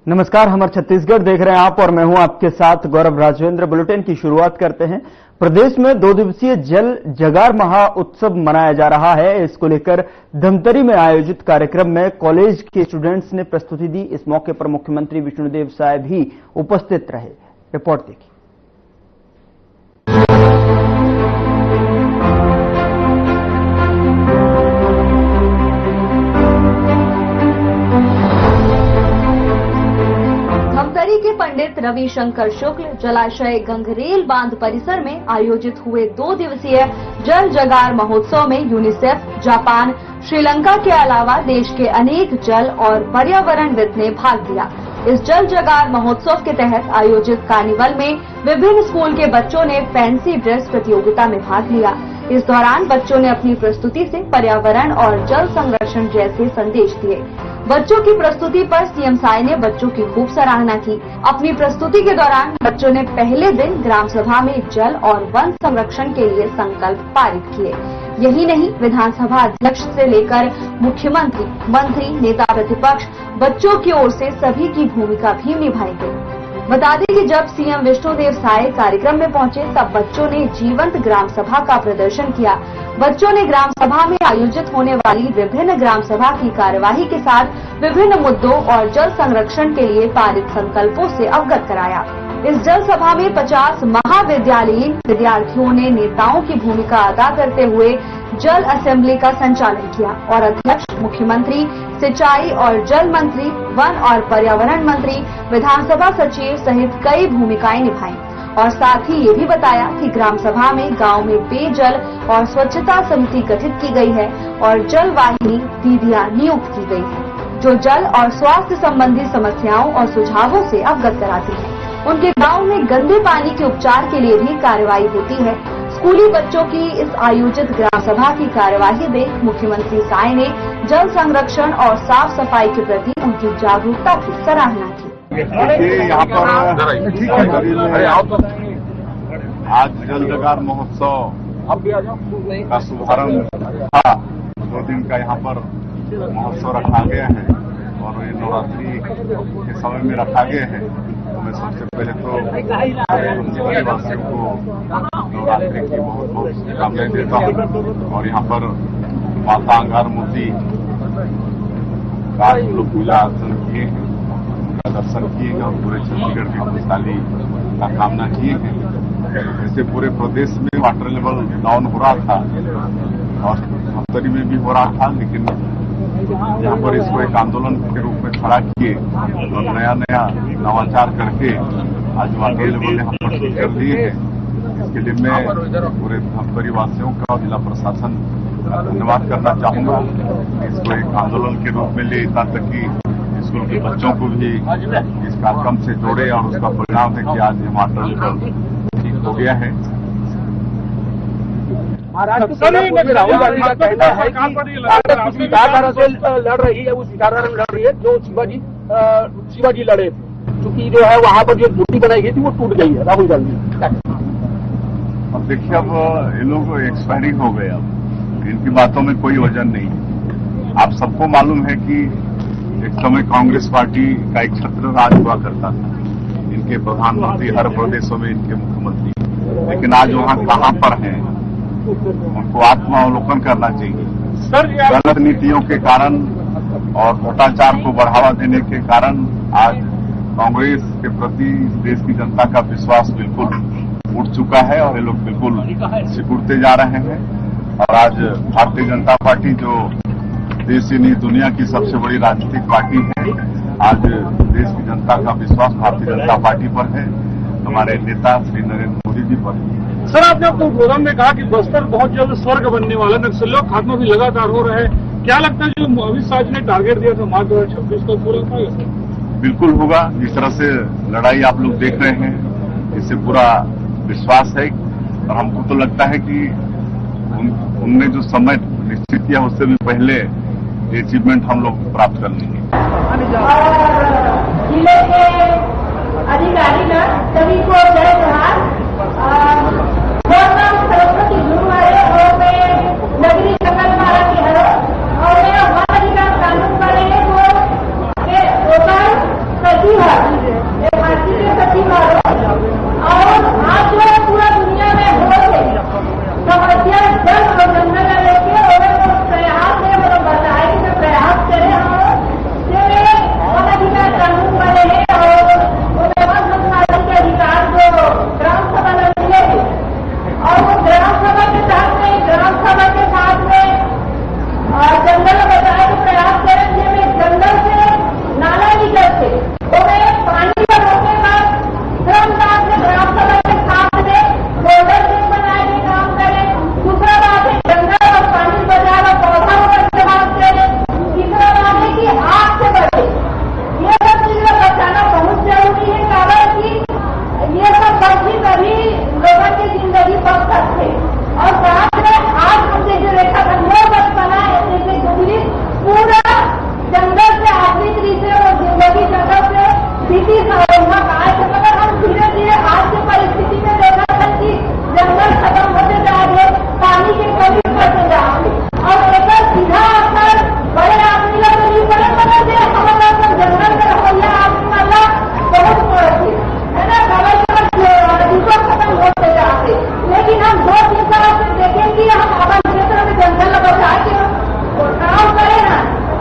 नमस्कार, हमर छत्तीसगढ़ देख रहे हैं आप और मैं हूं आपके साथ गौरव राजेंद्र। बुलेटिन की शुरुआत करते हैं। प्रदेश में 2 दिवसीय जल जगार महा उत्सव मनाया जा रहा है। इसको लेकर धमतरी में आयोजित कार्यक्रम में कॉलेज के स्टूडेंट्स ने प्रस्तुति दी। इस मौके पर मुख्यमंत्री विष्णुदेव साय भी उपस्थित रहे। रिपोर्ट देखिए। धमतरी के पंडित रविशंकर शुक्ल जलाशय गंगरेल बांध परिसर में आयोजित हुए 2 दिवसीय जल जगार महोत्सव में यूनिसेफ, जापान, श्रीलंका के अलावा देश के अनेक जल और पर्यावरणविद ने भाग लिया। इस जल जगार महोत्सव के तहत आयोजित कार्निवल में विभिन्न स्कूल के बच्चों ने फैंसी ड्रेस प्रतियोगिता में भाग लिया। इस दौरान बच्चों ने अपनी प्रस्तुति से पर्यावरण और जल संरक्षण जैसे संदेश दिए। बच्चों की प्रस्तुति पर सीएम साय ने बच्चों की खूब सराहना की। अपनी प्रस्तुति के दौरान बच्चों ने पहले दिन ग्राम सभा में जल और वन संरक्षण के लिए संकल्प पारित किए। यही नहीं, विधानसभा अध्यक्ष से लेकर मुख्यमंत्री, मंत्री, नेता प्रतिपक्ष, बच्चों की ओर से सभी की भूमिका भी निभाई गई। बता दें कि जब सीएम विष्णुदेव साय कार्यक्रम में पहुंचे तब बच्चों ने जीवंत ग्राम सभा का प्रदर्शन किया। बच्चों ने ग्राम सभा में आयोजित होने वाली विभिन्न ग्राम सभा की कार्यवाही के साथ विभिन्न मुद्दों और जल संरक्षण के लिए पारित संकल्पों से अवगत कराया। इस जल सभा में 50 महाविद्यालयीन विद्यार्थियों ने नेताओं की भूमिका अदा करते हुए जल असेंबली का संचालन किया और अध्यक्ष, मुख्यमंत्री, सिंचाई और जल मंत्री, वन और पर्यावरण मंत्री, विधानसभा सचिव सहित कई भूमिकाएं निभाई और साथ ही ये भी बताया कि ग्राम सभा में गांव में पेयजल और स्वच्छता समिति गठित की गई है और जल वाहिनी दीदियां नियुक्त की गई है, जो जल और स्वास्थ्य संबंधी समस्याओं और सुझावों से अवगत कराती है। उनके गांव में गंदे पानी के उपचार के लिए भी कार्रवाई होती है। स्कूली बच्चों की इस आयोजित ग्राम सभा की कार्यवाही देख मुख्यमंत्री साय ने जल संरक्षण और साफ सफाई के प्रति उनकी जागरूकता की सराहना की। यहाँ पर आज जल जगार महोत्सव का शुभारंभ था। 2 दिन का यहाँ पर महोत्सव रखा गया है और ये नवरात्रि के समय में रखा गया है। तो मैं सबसे पहले तो वासियों को नवरात्रि की बहुत बहुत शुभकामनाएं देता हूँ। और यहाँ पर माता अंगार मूर्ति का हम लोग पूजा अर्चन किए हैं, उनका दर्शन किए हैं और पूरे छत्तीसगढ़ की खुशहाली का कामना किए हैं। जैसे पूरे प्रदेश में वाटर लेवल डाउन हो रहा था और धमतरी में भी हो रहा था, लेकिन यहाँ पर इसको एक आंदोलन के रूप में खड़ा किए और नया नवाचार करके आज वाटर लेवल यहाँ पर शुरू कर दिए हैं। इसके लिए मैं पूरे धमतरी वासियों का और जिला प्रशासन का धन्यवाद करना चाहूंगा। इसको एक आंदोलन के रूप में ले ताकि स्कूल के बच्चों को भी इस कार्यक्रम से जोड़े और उसका परिणाम है कि आज वाटर लेवल ठीक हो गया है। महाराष्ट्र में राहुल गांधी का कहना है कि विचारधारा से लड़ रही है, उस विचारधारा में लड़ रही है जो शिवाजी लड़े थे। क्योंकि जो है वहां पर जो मूर्ति बनाई गई थी वो टूट गई है। राहुल गांधी अब देखिए, अब ये लोग एक्सपायरिंग हो गए। अब इनकी बातों में कोई वजन नहीं। आप सबको मालूम है कि एक समय कांग्रेस पार्टी का एक छत्र राज हुआ करता था। इनके प्रधानमंत्री हर प्रदेशों में इनके मुख्यमंत्री, लेकिन आज वहां कहां पर हैं, उनको आत्मावलोकन करना चाहिए। गलत नीतियों के कारण और भ्रष्टाचार को बढ़ावा देने के कारण आज कांग्रेस के प्रति देश की जनता का विश्वास बिल्कुल उठ चुका है और ये लोग बिल्कुल सिकुड़ते जा रहे हैं। और आज भारतीय जनता पार्टी जो देश ही नहीं दुनिया की सबसे बड़ी राजनीतिक पार्टी है, आज देश की जनता का विश्वास भारतीय जनता पार्टी पर है, हमारे नेता श्री नरेंद्र मोदी जी पर है। सर, आपने अपने प्रोग्राम में कहा कि बस्तर बहुत जल्द स्वर्ग बनने वाला, नक्सलियों का खात्मा भी लगातार हो रहा है। क्या लगता है जो अमित शाह जी ने टारगेट दिया था मार्च 2026 को पूरा होगा? बिल्कुल होगा। जिस तरह से लड़ाई आप लोग देख रहे हैं, इससे पूरा विश्वास है और हमको तो लगता है कि उनने जो समय निश्चित किया उससे भी पहले ये अचीवमेंट हम लोग प्राप्त कर लेंगे। जिले के अधिकारी सभी को जय जोहार। सरस्वती गुरु और मैं नगरी जंगलपारा की हरो और मेरा वन अधिकार कानून पर है वो सही जिंदगी पक सकते और साथ में आज हमने जो रेखा खंडों पर बनाए जैसे गुजरी पूरा जंगल से आखिरी से और जिंदगी जंगल से बीती वहाँ कहा है मगर हम धीरे धीरे आज की परिस्थिति में देखा था कि जंगल खत्म होते जा रहे, पानी की कमी बढ़ते जा रही और एक सीधा असर बड़े आदमी लोग नहीं पड़े मगर जो हमारा जंगल में रवैया आदमी वाला बहुत पड़ती है ना, जीवन खत्म होते जा रहे। लेकिन हम 2-3 साल से देखें कि हम अपने क्षेत्र में जंगल बचा के काम करें ना,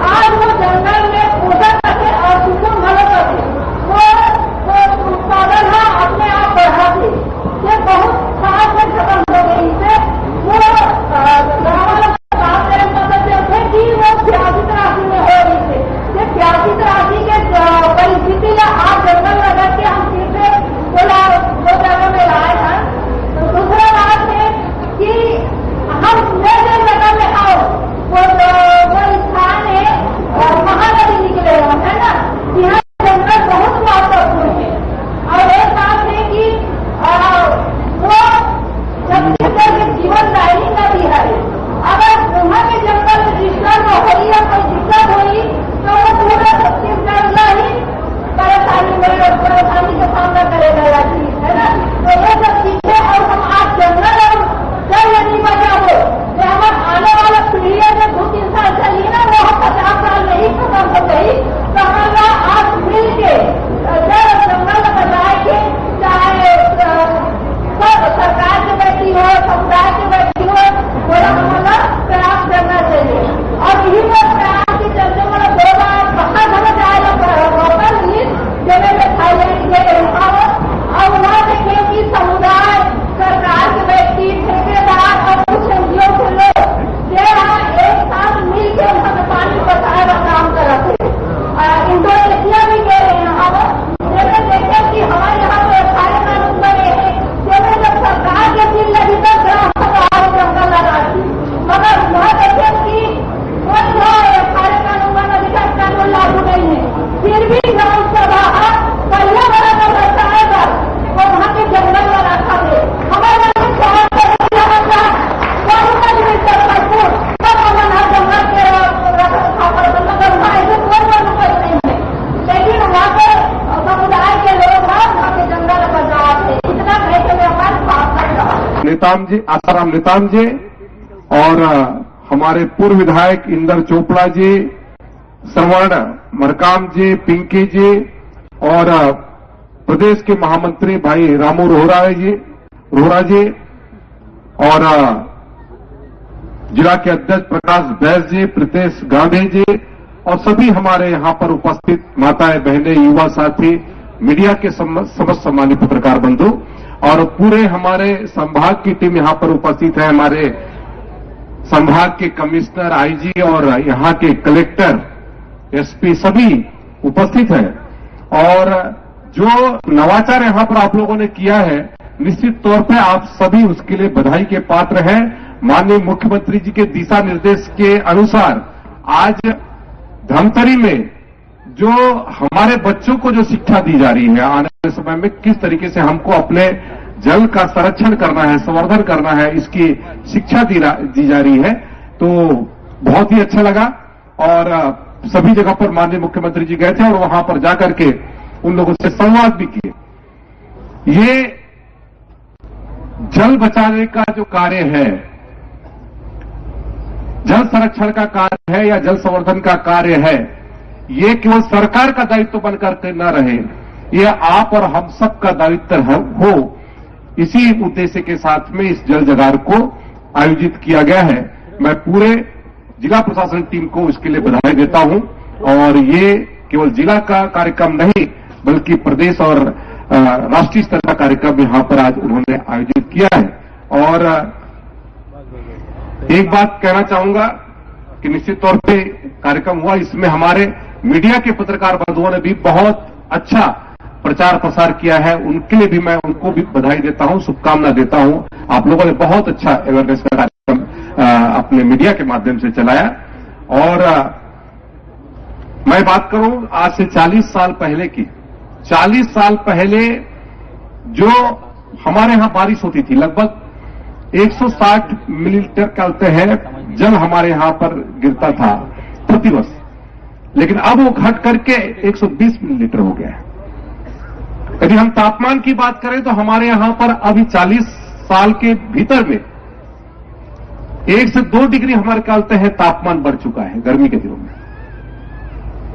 आज वो जंगल में पूजा करके और सुकून भलो करके वो उत्पादन है अपने आप बढ़ाते, ये बहुत खास में खत्म हो गई। इससे वो बात करें मतलब थे कि वो 82 राशि में हो रही थी, ये 82 राशि के परिस्थिति या आप जंगल लगा के हम फिर से दो जगह में लाए हैं। तो दूसरा बात है कि हम नए जगह में आओ वो स्थान है महानदी निकले है ना, यहाँ जंगल बहुत महत्वपूर्ण है। और एक बात है कि वो छत्तीसगढ़ के जीवनदायी नदी है, अगर वहाँ के जंगल में डिस्टर्ब हो या कोई दिक्कत हुई तो वो पूरा छत्तीसगढ़ ही परेशानी का सामना करेगा या चीज है ना। तो ये सब चीजें और हम आज जंगल और जल नहीं बचाओ जो हमारे आने वाला पीढ़ियों में 2-3 साल चली ना वो हम 50 साल नहीं खत्म हो गई, तो हमारा आज मिल के जंगल बचाए के चाहे सब सरकार की बैठी हो समुदाय की बैठी हो थोड़ा हमारा प्रयास करना चाहिए। और यही वो प्रयास के चलते वाला 2 बार बाहर हमें जाएगा मौका मिली जगह में थाईलैंड के और वहाँ देखे कि समुदाय सरकार की व्यक्ति ठेकेदार और कुछ एनजीओ के लोग यहाँ एक साथ मिल के उन्होंने पानी बचाए का काम कर रहे थे। इंडोनेशिया भी गए हैं यहाँ पर जैसे देखे कि हमारे यहाँ पे सारे कानून बने हैं जैसे जब सरकार के दिन लगी तो जंगल लगा थी मगर वहाँ देखे कि कोई सारे कानून बना दिखा कानून लागू नहीं है, फिर भी ग्राम सभा पहले बड़ा का बचाएगा वो वहाँ के जंगल में रखा है। हमारे जंगल के ऐसे कोई मनुष्य नहीं है, लेकिन वहाँ के समुदाय के लोग वहाँ के जंगल बचाते इतना कहते हुए हमारे साथ कर रहा है। नेताम जी, आसाराम नेताम जी और हमारे पूर्व विधायक इंदर चोपड़ा जी, स्वर्ण मरकाम जी, पिंकी जी और प्रदेश के महामंत्री भाई रामू रोहरा जी और जिला के अध्यक्ष प्रकाश बैस जी, प्रीतेश गांधी जी और सभी हमारे यहां पर उपस्थित माताएं बहनें युवा साथी मीडिया के समस्त सम्मानित पत्रकार बंधु और पूरे हमारे संभाग की टीम यहां पर उपस्थित है। हमारे संभाग के कमिश्नर, आईजी और यहां के कलेक्टर, एसपी सभी उपस्थित हैं और जो नवाचार यहां पर आप लोगों ने किया है निश्चित तौर पे आप सभी उसके लिए बधाई के पात्र हैं। माननीय मुख्यमंत्री जी के दिशा निर्देश के अनुसार आज धमतरी में जो हमारे बच्चों को जो शिक्षा दी जा रही है आने वाले समय में किस तरीके से हमको अपने जल का संरक्षण करना है, संवर्धन करना है, इसकी शिक्षा दी जा रही है, तो बहुत ही अच्छा लगा। और सभी जगह पर माननीय मुख्यमंत्री जी गए थे और वहां पर जाकर के उन लोगों से संवाद भी किए। ये जल बचाने का जो कार्य है, जल संरक्षण का कार्य है या जल संवर्धन का कार्य है, ये केवल सरकार का दायित्व बनकर के न रहे, ये आप और हम सब का दायित्व हो। इसी उद्देश्य के साथ में इस जल जगार को आयोजित किया गया है। मैं पूरे जिला प्रशासन टीम को इसके लिए बधाई देता हूं और ये केवल जिला का कार्यक्रम नहीं बल्कि प्रदेश और राष्ट्रीय स्तर का कार्यक्रम यहां पर आज उन्होंने आयोजित किया है। और एक बात कहना चाहूंगा कि निश्चित तौर पे कार्यक्रम हुआ, इसमें हमारे मीडिया के पत्रकार बंधुओं ने भी बहुत अच्छा प्रचार प्रसार किया है, उनके लिए भी मैं उनको भी बधाई देता हूं, शुभकामना देता हूं। आप लोगों ने बहुत अच्छा अवेयरनेस का कार्यक्रम अपने मीडिया के माध्यम से चलाया। और मैं बात करूं आज से 40 साल पहले की, 40 साल पहले जो हमारे यहां बारिश होती थी, लगभग 160 मिलीलीटर कहते हैं जल हमारे यहां पर गिरता था प्रतिवर्ष, लेकिन अब वो घट करके 120 मिलीलीटर हो गया है। यदि हम तापमान की बात करें तो हमारे यहां पर अभी 40 साल के भीतर में 1 से 2 डिग्री हमारे कहते हैं तापमान बढ़ चुका है गर्मी के दिनों में।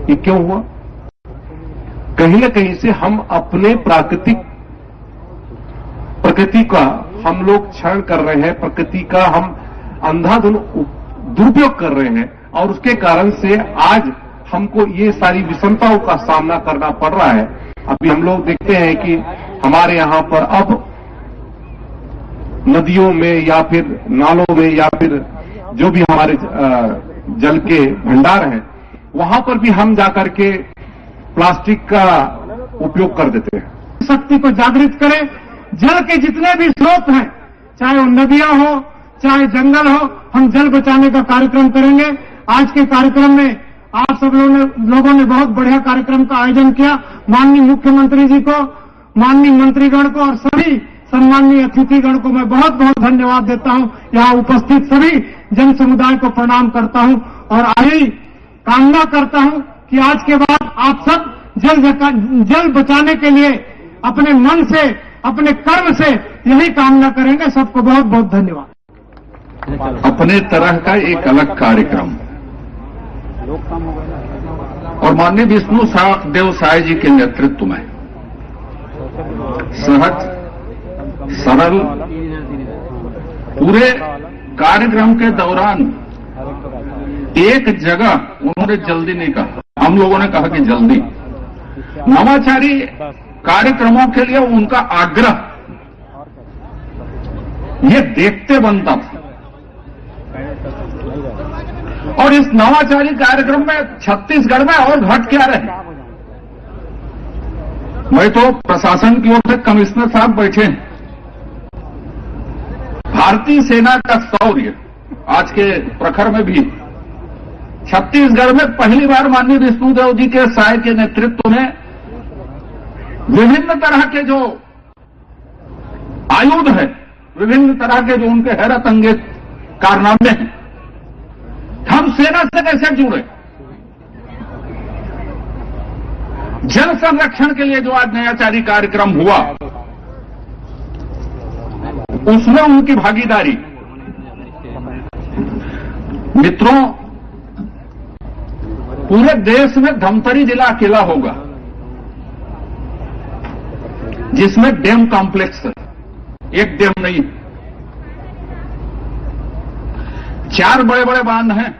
ये क्यों हुआ? कहीं न कहीं से हम अपने प्रकृति का हम लोग क्षरण कर रहे हैं, प्रकृति का हम अंधाधुंध दुरुपयोग कर रहे हैं, और उसके कारण से आज हमको ये सारी विषमताओं का सामना करना पड़ रहा है। अभी हम लोग देखते हैं कि हमारे यहां पर अब नदियों में या फिर नालों में या फिर जो भी हमारे जल के भंडार हैं, वहां पर भी हम जाकर के प्लास्टिक का उपयोग कर देते हैं। शक्ति को जागृत करें। जल के जितने भी स्रोत हैं, चाहे वो नदियां हो चाहे जंगल हो, हम जल बचाने का कार्यक्रम करेंगे। आज के कार्यक्रम में आप सब लोगों ने बहुत बढ़िया कार्यक्रम का आयोजन किया। माननीय मुख्यमंत्री जी को, माननीय मंत्रीगण को और सभी सम्माननीय अतिथिगण को मैं बहुत बहुत धन्यवाद देता हूं। यहां उपस्थित सभी जन समुदाय को प्रणाम करता हूं और यही कामना करता हूं कि आज के बाद आप सब जल बचाने के लिए अपने मन से, अपने कर्म से यही कामना करेंगे। सबको बहुत बहुत धन्यवाद। अपने तरह का एक अलग कार्यक्रम और माननीय विष्णु देव साय जी के नेतृत्व में सहज सरल पूरे कार्यक्रम के दौरान एक जगह उन्होंने जल्दी नहीं कहा, हम लोगों ने कहा कि जल्दी। नवाचारी कार्यक्रमों के लिए उनका आग्रह ये देखते बनता था। और इस नवाचारी कार्यक्रम में छत्तीसगढ़ में और घट क्या रहे। मैं तो प्रशासन की ओर से कमिश्नर साहब बैठे हैं। भारतीय सेना का शौर्य आज के प्रखर में भी छत्तीसगढ़ में पहली बार माननीय विष्णुदेव जी के साय के नेतृत्व में विभिन्न तरह के जो आयुध है, विभिन्न तरह के जो उनके हैरत अंगेज कारनामे हैं, हम सेना से कैसे जुड़े। जल संरक्षण के लिए जो आज नयाचारी कार्यक्रम हुआ, उसमें उनकी भागीदारी। मित्रों, पूरे देश में धमतरी जिला अकेला होगा जिसमें डैम कॉम्प्लेक्स है। एक डैम नहीं, 4 बड़े बड़े बांध हैं।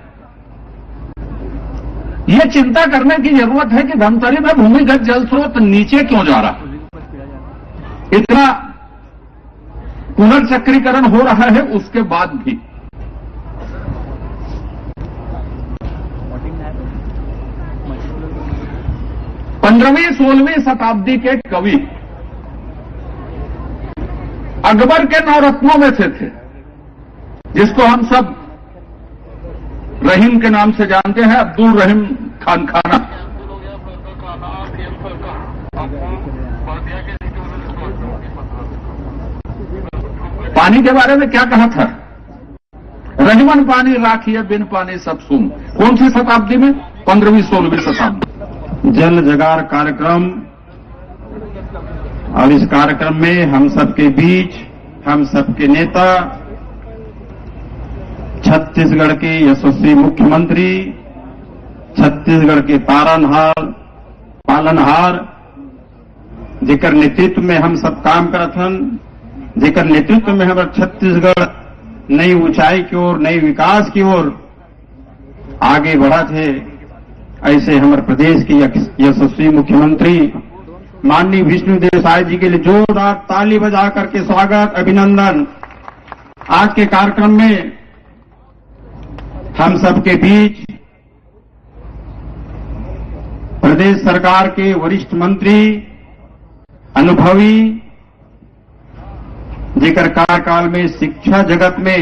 यह चिंता करने की जरूरत है कि धमतरी में भूमिगत जल स्रोत नीचे क्यों जा रहा। इतना पुनर्चक्रीकरण हो रहा है उसके बाद भी। पंद्रहवीं 16वीं शताब्दी के कवि अकबर के 9 रत्नों में से थे, जिसको हम सब रहीम के नाम से जानते हैं, अब्दुल रहीम खान खाना। पानी के बारे में क्या कहा था? रहीमन पानी राखिए बिन पानी सब सुन। कौन सी शताब्दी में? 15वीं 16वीं शताब्दी। जल जगार कार्यक्रम, और इस कार्यक्रम में हम सबके बीच हम सबके नेता, छत्तीसगढ़ के यशस्वी मुख्यमंत्री, छत्तीसगढ़ के पालनहार, जेकर नेतृत्व में हम सब काम करत हन, जेकर नेतृत्व में हमारा छत्तीसगढ़ नई ऊंचाई की ओर, नई विकास की ओर आगे बढ़ा थे। ऐसे हमारे प्रदेश के यशस्वी मुख्यमंत्री माननीय विष्णुदेव साय जी के लिए जोरदार ताली बजा करके स्वागत, अभिनंदन। आज के कार्यक्रम में हम सबके बीच प्रदेश सरकार के वरिष्ठ मंत्री, अनुभवी, जेकर कार्यकाल में शिक्षा जगत में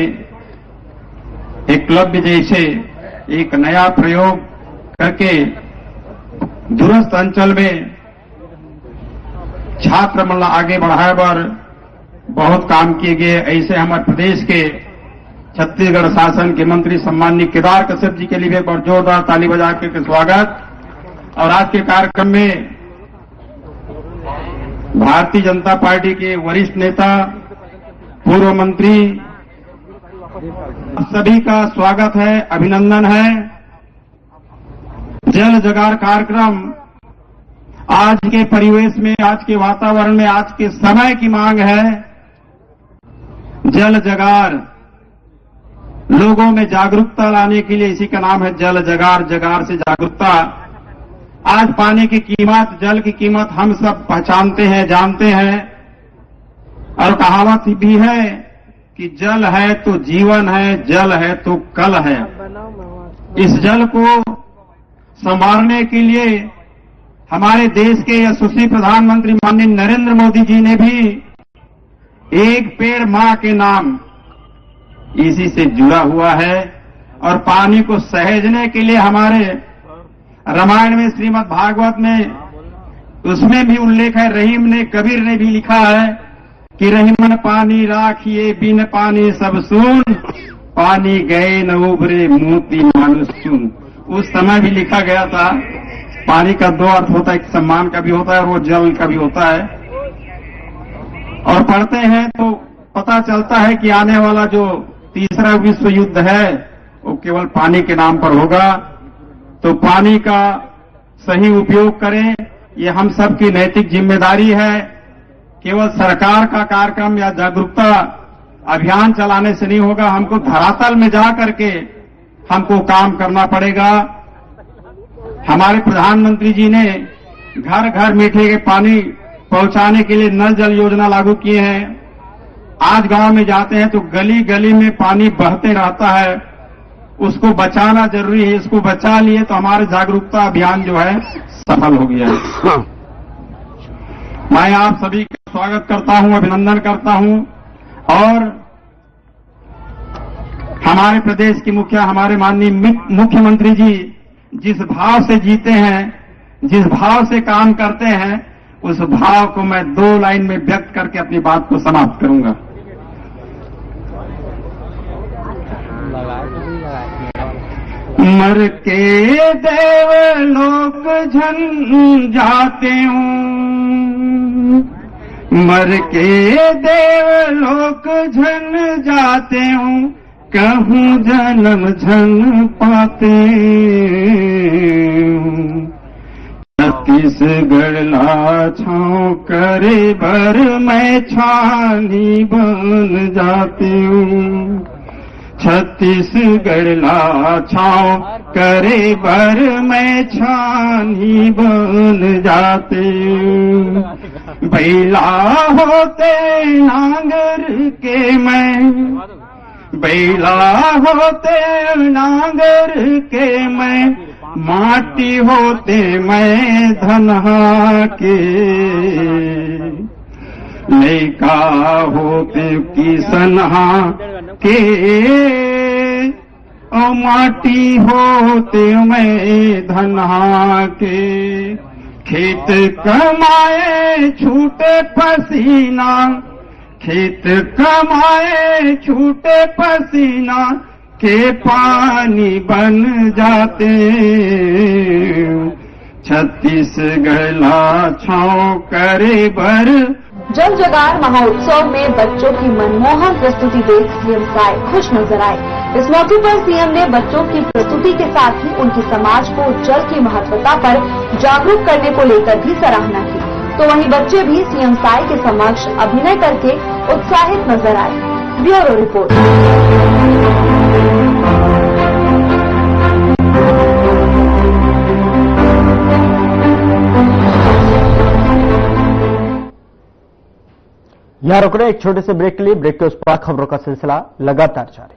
एकलव्य जैसे एक नया प्रयोग करके दूरस्थ अंचल में छात्र मन आगे बढ़ाए बर बहुत काम किए गए। ऐसे हमारे प्रदेश के छत्तीसगढ़ शासन के मंत्री सम्माननीय केदार कश्यप जी के लिए भी एक बार जोरदार ताली बजा के स्वागत। और आज के कार्यक्रम में भारतीय जनता पार्टी के वरिष्ठ नेता, पूर्व मंत्री, सभी का स्वागत है, अभिनंदन है। जल जगार कार्यक्रम आज के परिवेश में, आज के वातावरण में, आज के समय की मांग है। जल जगार, लोगों में जागरूकता लाने के लिए इसी का नाम है जल जगार, जगार से जागरूकता। आज पानी की कीमत, जल की कीमत हम सब पहचानते हैं, जानते हैं। और कहावत भी है कि जल है तो जीवन है, जल है तो कल है। इस जल को संवारने के लिए हमारे देश के यशस्वी प्रधानमंत्री माननीय नरेंद्र मोदी जी ने भी एक पेड़ मां के नाम इसी से जुड़ा हुआ है। और पानी को सहेजने के लिए हमारे रामायण में, श्रीमद् भागवत में, उसमें भी उल्लेख है। रहीम ने, कबीर ने भी लिखा है कि रहीमन पानी राखिए, बिन पानी सब सून, पानी गए न उभरे मोती मानुष चून। उस समय भी लिखा गया था। पानी का दो अर्थ होता है, एक सम्मान का भी होता है और वो जल का भी होता है। और पढ़ते हैं तो पता चलता है कि आने वाला जो तीसरा विश्व युद्ध है वो केवल पानी के नाम पर होगा। तो पानी का सही उपयोग करें, ये हम सब की नैतिक जिम्मेदारी है। केवल सरकार का कार्यक्रम या जागरूकता अभियान चलाने से नहीं होगा, हमको धरातल में जा करके हमको काम करना पड़ेगा। हमारे प्रधानमंत्री जी ने घर घर मीठे के पानी पहुंचाने के लिए नल जल योजना लागू किए हैं। आज गांव में जाते हैं तो गली गली में पानी बहते रहता है, उसको बचाना जरूरी है। इसको बचा लिए तो हमारे जागरूकता अभियान जो है सफल हो गया है। मैं आप सभी का स्वागत करता हूं, अभिनंदन करता हूं। और हमारे प्रदेश की मुखिया, हमारे माननीय मुख्यमंत्री जी जिस भाव से जीते हैं, जिस भाव से काम करते हैं, उस भाव को मैं 2 लाइन में व्यक्त करके अपनी बात को समाप्त करूंगा। मर के देव लोक झन जाते हूँ, मर के देव लोक झन जाते हूँ, कहूँ जन्म झन पाते हूँ। छत्तीसगढ़ लाछाओं करे भर मैं छानी बन जाती हूँ। छत्तीसगढ़ लाछाओं करे भर मैं छानी बन जाती हूँ। बैला होते नांगर के मैं, बैला होते नांगर के मैं, माटी होते मैं धनहा के। लैका होते किसनहा के, और माटी होते मैं धनहा के। खेत कमाए छूटे पसीना, खेत कमाए छूटे पसीना, के पानी बन जाते। छत्तीसगढ़ लाछाओं करे भर। जल जगार महोत्सव में बच्चों की मनमोहक प्रस्तुति देख सीएम साय खुश नजर आए। इस मौके पर सीएम ने बच्चों की प्रस्तुति के साथ ही उनकी समाज को जल की महत्वता पर जागरूक करने को लेकर भी सराहना की। तो वहीं बच्चे भी सीएम साय के समक्ष अभिनय करके उत्साहित नजर आए। Bureau report. यहां रुक रहे एक छोटे से ब्रेक के लिए। ब्रेक के उस पार खबरों का सिलसिला लगातार जारी।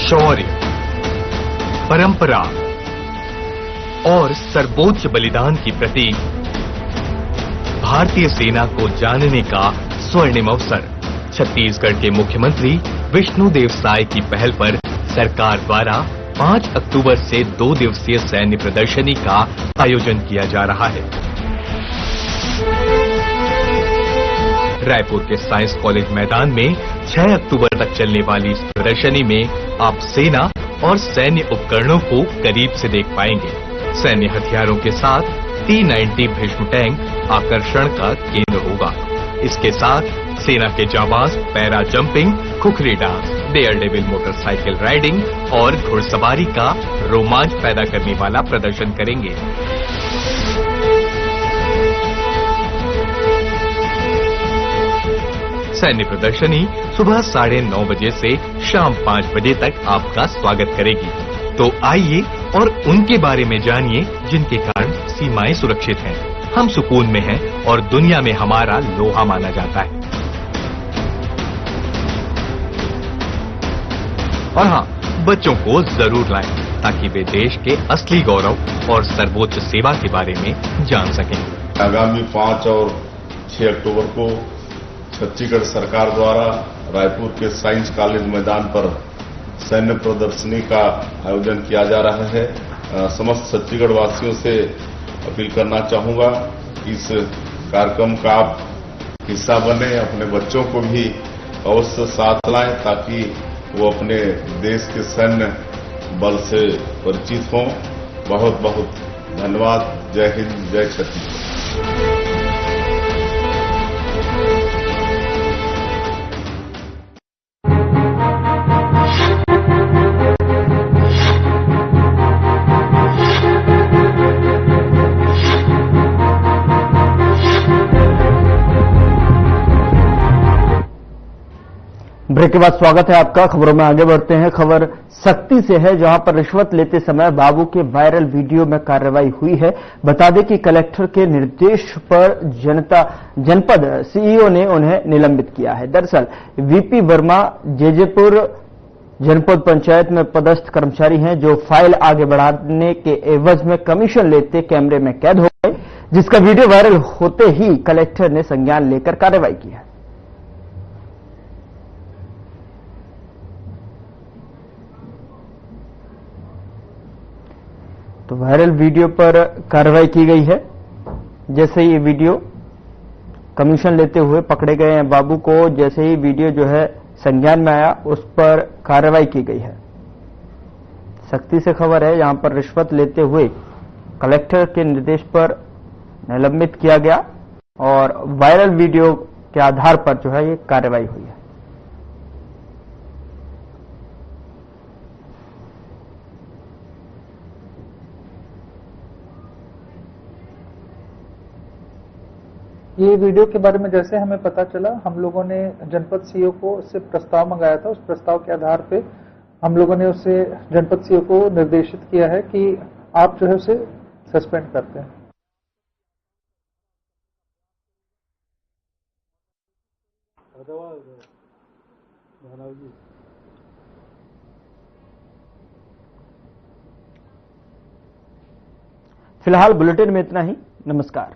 शौर्य, परंपरा और सर्वोच्च बलिदान की प्रतीक भारतीय सेना को जानने का स्वर्णिम अवसर। छत्तीसगढ़ के मुख्यमंत्री विष्णुदेव साय की पहल पर सरकार द्वारा 5 अक्टूबर से 2 दिवसीय सैन्य प्रदर्शनी का आयोजन किया जा रहा है। रायपुर के साइंस कॉलेज मैदान में 6 अक्टूबर तक चलने वाली इस प्रदर्शनी में आप सेना और सैन्य उपकरणों को करीब से देख पाएंगे। सैन्य हथियारों के साथ T-90 भीष्म टैंक आकर्षण का केंद्र होगा। इसके साथ सेना के जाबाज para jumping, khukri dance, daredevil motorcycle riding और घुड़सवारी का रोमांच पैदा करने वाला प्रदर्शन करेंगे। सैन्य प्रदर्शनी सुबह 9:30 बजे से शाम 5 बजे तक आपका स्वागत करेगी। तो आइए और उनके बारे में जानिए जिनके कारण सीमाएं सुरक्षित हैं, हम सुकून में हैं और दुनिया में हमारा लोहा माना जाता है। और हाँ, बच्चों को जरूर लाएं ताकि वे देश के असली गौरव और सर्वोच्च सेवा के बारे में जान सकें। आगामी 5 और 6 अक्टूबर को छत्तीसगढ़ सरकार द्वारा रायपुर के साइंस कॉलेज मैदान पर सैन्य प्रदर्शनी का आयोजन किया जा रहा है। समस्त छत्तीसगढ़ वासियों से अपील करना चाहूंगा कि इस कार्यक्रम का आप हिस्सा बने, अपने बच्चों को भी अवश्य साथ लाएं ताकि वो अपने देश के सैन्य बल से परिचित हों। बहुत बहुत धन्यवाद। जय हिंद, जय छत्तीसगढ़। ब्रेक के बाद स्वागत है आपका। खबरों में आगे बढ़ते हैं। खबर सख्ती से है, जहां पर रिश्वत लेते समय बाबू के वायरल वीडियो में कार्रवाई हुई है। बता दें कि कलेक्टर के निर्देश पर जनपद सीईओ ने उन्हें निलंबित किया है। दरअसल वीपी वर्मा जेजेपुर जनपद पंचायत में पदस्थ कर्मचारी हैं, जो फाइल आगे बढ़ाने के एवज में कमीशन लेते कैमरे में कैद हो गए, जिसका वीडियो वायरल होते ही कलेक्टर ने संज्ञान लेकर कार्रवाई की है। तो वायरल वीडियो पर कार्रवाई की गई है। जैसे ही ये वीडियो कमीशन लेते हुए पकड़े गए हैं बाबू को, जैसे ही वीडियो जो है संज्ञान में आया, उस पर कार्रवाई की गई है। सख्ती से खबर है, यहां पर रिश्वत लेते हुए कलेक्टर के निर्देश पर निलंबित किया गया और वायरल वीडियो के आधार पर जो है ये कार्रवाई हुई है। ये वीडियो के बारे में जैसे हमें पता चला, हम लोगों ने जनपद सीईओ को उससे प्रस्ताव मंगाया था। उस प्रस्ताव के आधार पे हम लोगों ने उसे जनपद सीईओ को निर्देशित किया है कि आप जो है उसे सस्पेंड करते हैं। फिलहाल बुलेटिन में इतना ही। नमस्कार।